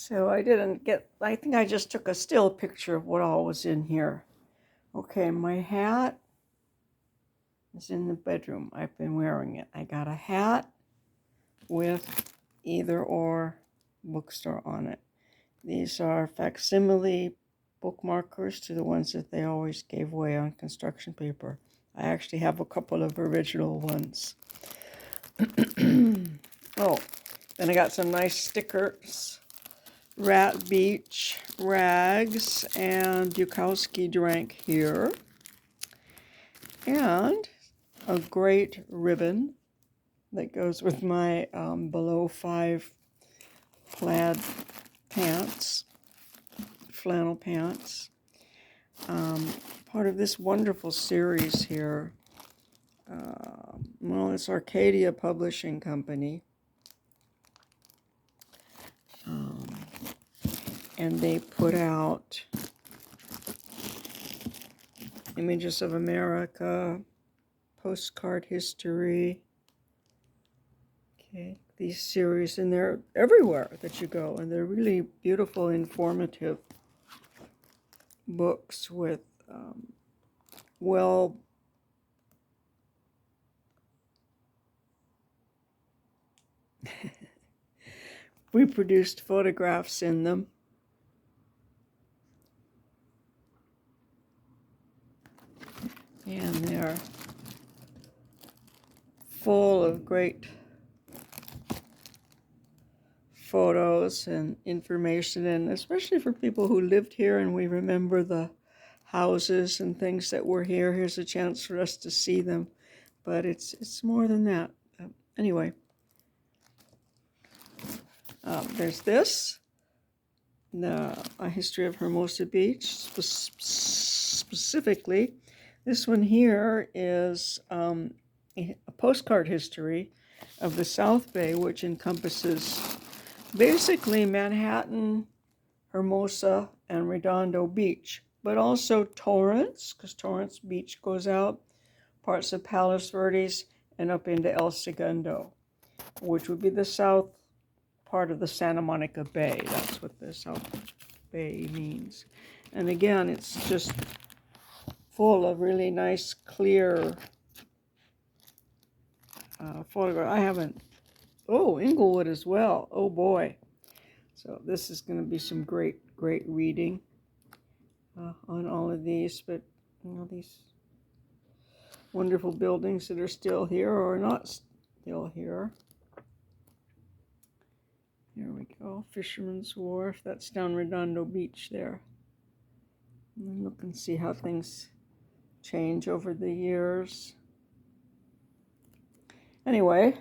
So I think I just took a still picture of what all was in here. Okay, my hat is in the bedroom. I've been wearing it. I got a hat with either or bookstore on it. These are facsimile bookmarkers to the ones that they always gave away on construction paper. I actually have a couple of original ones. Oh, then I got some nice stickers. Rat Beach rags and Bukowski drank here. And a great ribbon that goes with my below 5 plaid pants, flannel pants. Part of this wonderful series here. Well, it's Arcadia Publishing Company. And they put out Images of America, Postcard History. Okay, these series, and they're everywhere that you go, and they're really beautiful, informative books with well reproduced photographs in them. And they're full of great photos and information, and especially for people who lived here and we remember the houses and things that were here. Here's a chance for us to see them, but it's more than that. Anyway, there's this, A History of Hermosa Beach, specifically. This one here is a postcard history of the South Bay, which encompasses basically Manhattan, Hermosa, and Redondo Beach, but also Torrance, because Torrance Beach goes out, parts of Palos Verdes, and up into El Segundo, which would be the south part of the Santa Monica Bay. That's what the South Bay means. And again, it's just full of really nice, clear photograph. Inglewood as well. Oh boy. So this is going to be some great reading on all of these, but these wonderful buildings that are still here or not still here. Here we go, Fisherman's Wharf. That's down Redondo Beach there. And look and see how things change over the years. Anyway,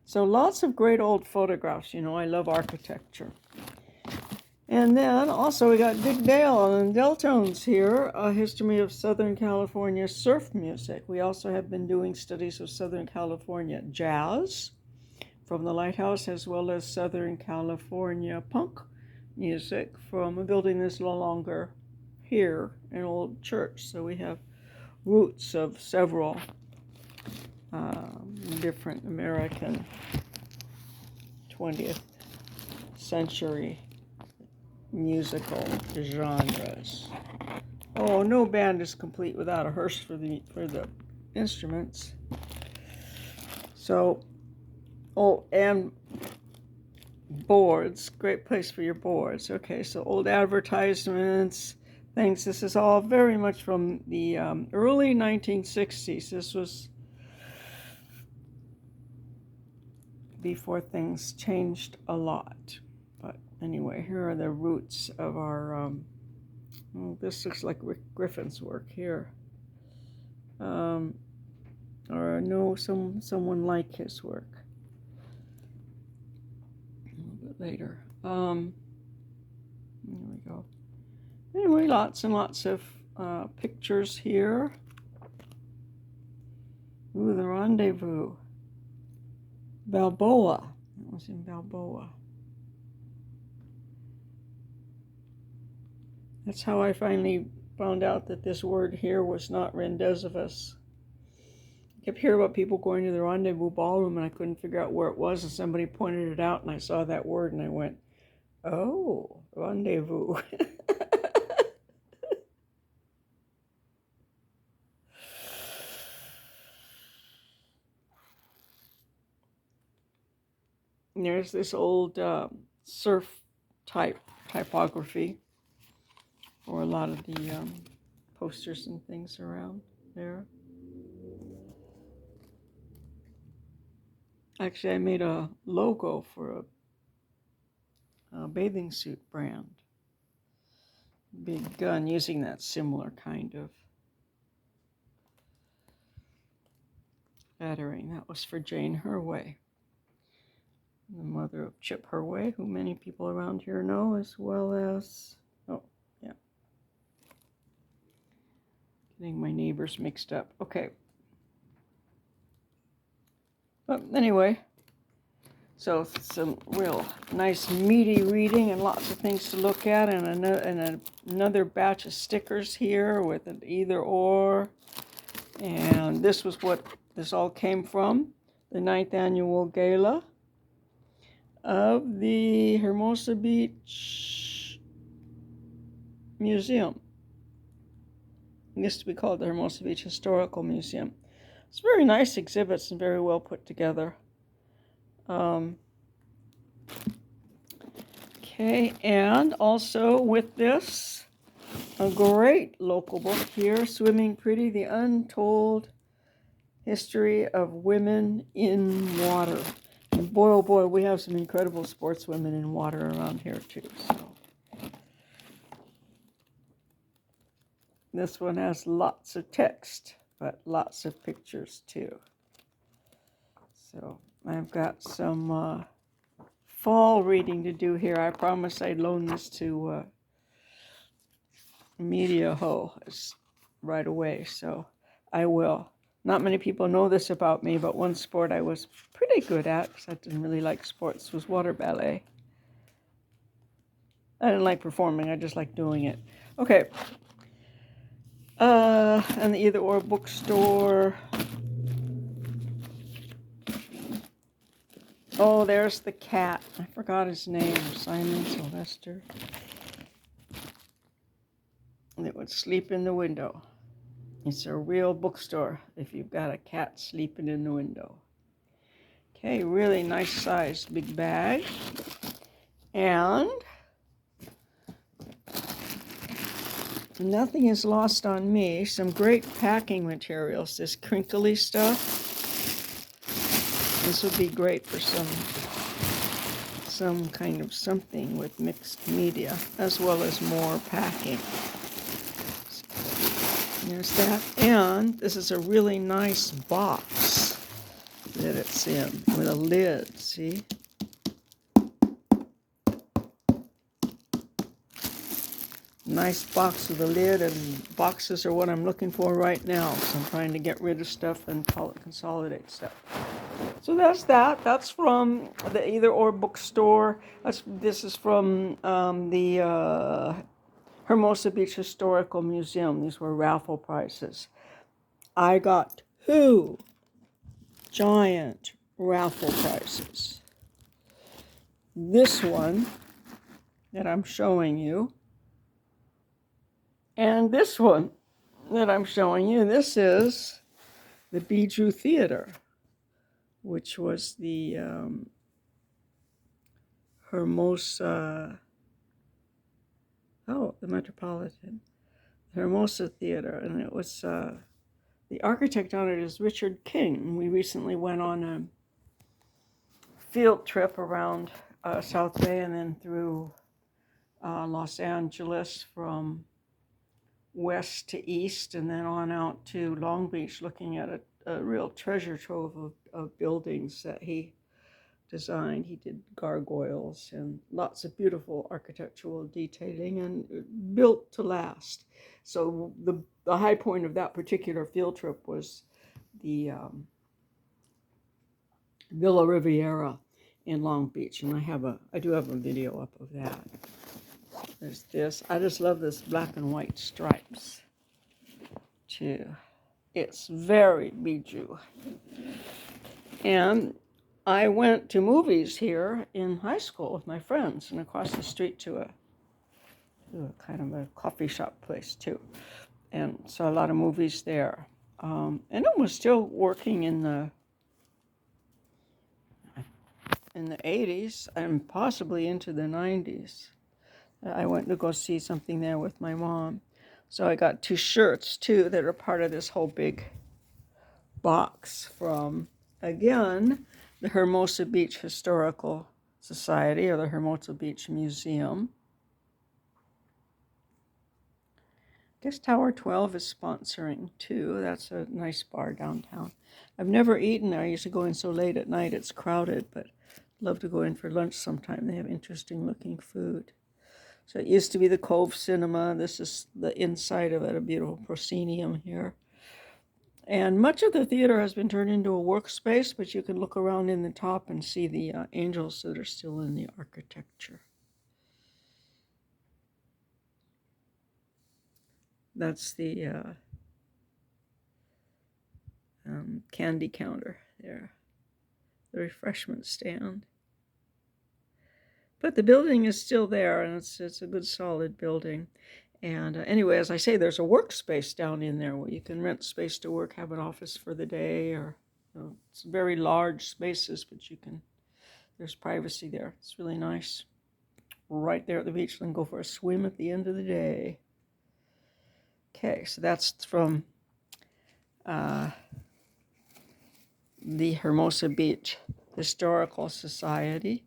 so lots of great old photographs. I love architecture. And then also we got Dick Dale and Deltones here, A History of Southern California Surf Music. We also have been doing studies of Southern California jazz from the Lighthouse, as well as Southern California punk music from a building that's no longer here, an old church. So we have roots of several different American 20th century musical genres. Oh, no band is complete without a hearse for the instruments. So, and boards, great place for your boards. Okay, so old advertisements, things. This is all very much from the early 1960s. This was before things changed a lot. But anyway, here are the roots of our, this looks like Rick Griffin's work here. Or no, someone like his work. A little bit later. There we go. Anyway, lots and lots of pictures here. Ooh, the Rendezvous. Balboa. That was in Balboa. That's how I finally found out that this word here was not rendezvous. I kept hearing about people going to the Rendezvous Ballroom, and I couldn't figure out where it was, and somebody pointed it out, and I saw that word, and I went, Oh, rendezvous. There's this old surf typography for a lot of the posters and things around there. Actually, I made a logo for a bathing suit brand. Big gun using that similar kind of lettering. That was for Jane Herway, the mother of Chip Herway, who many people around here know, as well as, oh, yeah. Getting my neighbors mixed up. Okay. But anyway, so some real nice meaty reading and lots of things to look at, and another batch of stickers here with an either or. And this was what this all came from, the 9th annual Gala of the Hermosa Beach Museum. It used to be called the Hermosa Beach Historical Museum. It's very nice exhibits and very well put together. Okay, and also with this, a great local book here, Swimming Pretty, The Untold History of Women in Water. And boy, oh boy, we have some incredible sportswomen in water around here too. So this one has lots of text, but lots of pictures too. So I've got some fall reading to do here. I promised I'd loan this to Media Ho right away, so I will. Not many people know this about me, but one sport I was pretty good at, because I didn't really like sports, was water ballet. I didn't like performing, I just liked doing it. Okay. And the Either Or bookstore. Oh, there's the cat. I forgot his name. Simon Sylvester. And it would sleep in the window. It's a real bookstore if you've got a cat sleeping in the window. Okay, really nice sized big bag. And nothing is lost on me. Some great packing materials. This crinkly stuff. This would be great for some kind of something with mixed media, as well as more packing. There's that. And this is a really nice box that it's in with a lid, see? Nice box with a lid, and boxes are what I'm looking for right now. So I'm trying to get rid of stuff and consolidate stuff. So that's that. That's from the Either Or bookstore. This is from the Hermosa Beach Historical Museum. These were raffle prizes. I got 2 giant raffle prizes. This one that I'm showing you, and this one that I'm showing you. This is the Bijou Theater, which was the Hermosa, the Metropolitan, Hermosa Theater, and it was, the architect on it is Richard King. We recently went on a field trip around South Bay and then through Los Angeles from west to east, and then on out to Long Beach, looking at a real treasure trove of buildings that he designed. He did gargoyles and lots of beautiful architectural detailing, and built to last. So the high point of that particular field trip was the Villa Riviera in Long Beach, and I do have a video up of that. There's this. I just love this black and white stripes too. It's very bijou. And I went to movies here in high school with my friends and across the street to a kind of a coffee shop place too, and saw a lot of movies there. And it was still working in the 80s and possibly into the 90s. I went to go see something there with my mom. So I got 2 shirts too that are part of this whole big box from, again, the Hermosa Beach Historical Society or the Hermosa Beach Museum. I guess Tower 12 is sponsoring too. That's a nice bar downtown. I've never eaten there. I used to go in so late at night it's crowded, but I'd love to go in for lunch sometime. They have interesting looking food. So it used to be the Cove Cinema. This is the inside of it, a beautiful proscenium here. And much of the theater has been turned into a workspace, but you can look around in the top and see the angels that are still in the architecture. That's the candy counter there, the refreshment stand. But the building is still there, and it's a good solid building. And anyway, as I say, there's a workspace down in there where you can rent space to work, have an office for the day, or it's very large spaces, but there's privacy there. It's really nice. Right there at the beach, and go for a swim at the end of the day. Okay, so that's from the Hermosa Beach Historical Society.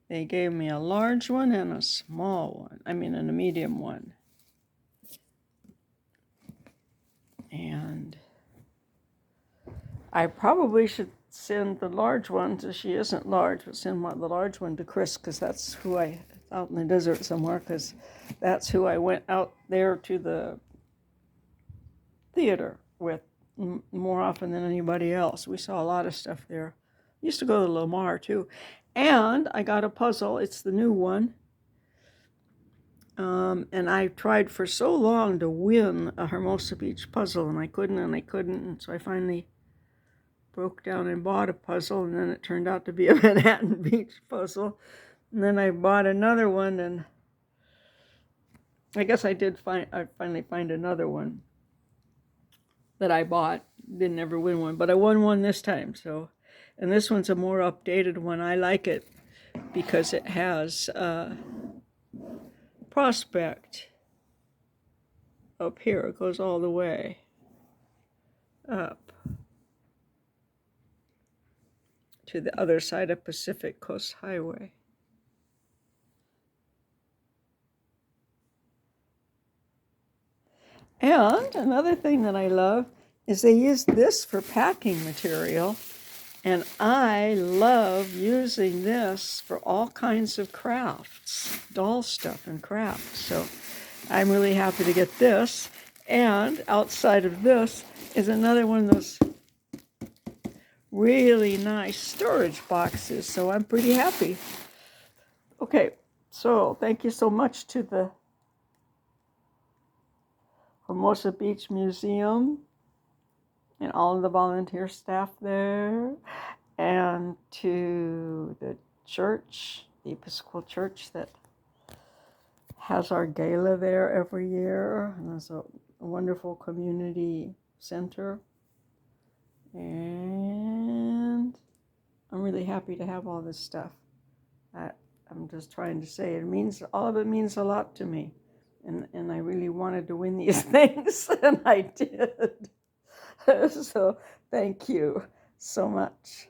They gave me a large one and a small one. And a medium one. And I probably should send the large one to, she isn't large, but send the large one to Chris, because that's who out in the desert somewhere, because that's who I went out there to the theater with more often than anybody else. We saw a lot of stuff there. Used to go to Lamar too. And I got a puzzle. It's the new one. And I tried for so long to win a Hermosa Beach puzzle, and I couldn't. And so I finally broke down and bought a puzzle, and then it turned out to be a Manhattan Beach puzzle. And then I bought another one, and I guess I finally find another one that I bought. Didn't ever win one, but I won one this time. So, and this one's a more updated one. I like it because it has Prospect up here. It goes all the way up to the other side of Pacific Coast Highway. And another thing that I love is they use this for packing material, and I love using this for all kinds of crafts, doll stuff and crafts. So I'm really happy to get this. And outside of this is another one of those really nice storage boxes. So I'm pretty happy. Okay, so thank you so much to the Hermosa Beach Museum and all of the volunteer staff there, and to the church, the Episcopal Church that has our gala there every year, and there's a wonderful community center. And I'm really happy to have all this stuff. I'm just trying to say all of it means a lot to me, and I really wanted to win these things, and I did. So thank you so much.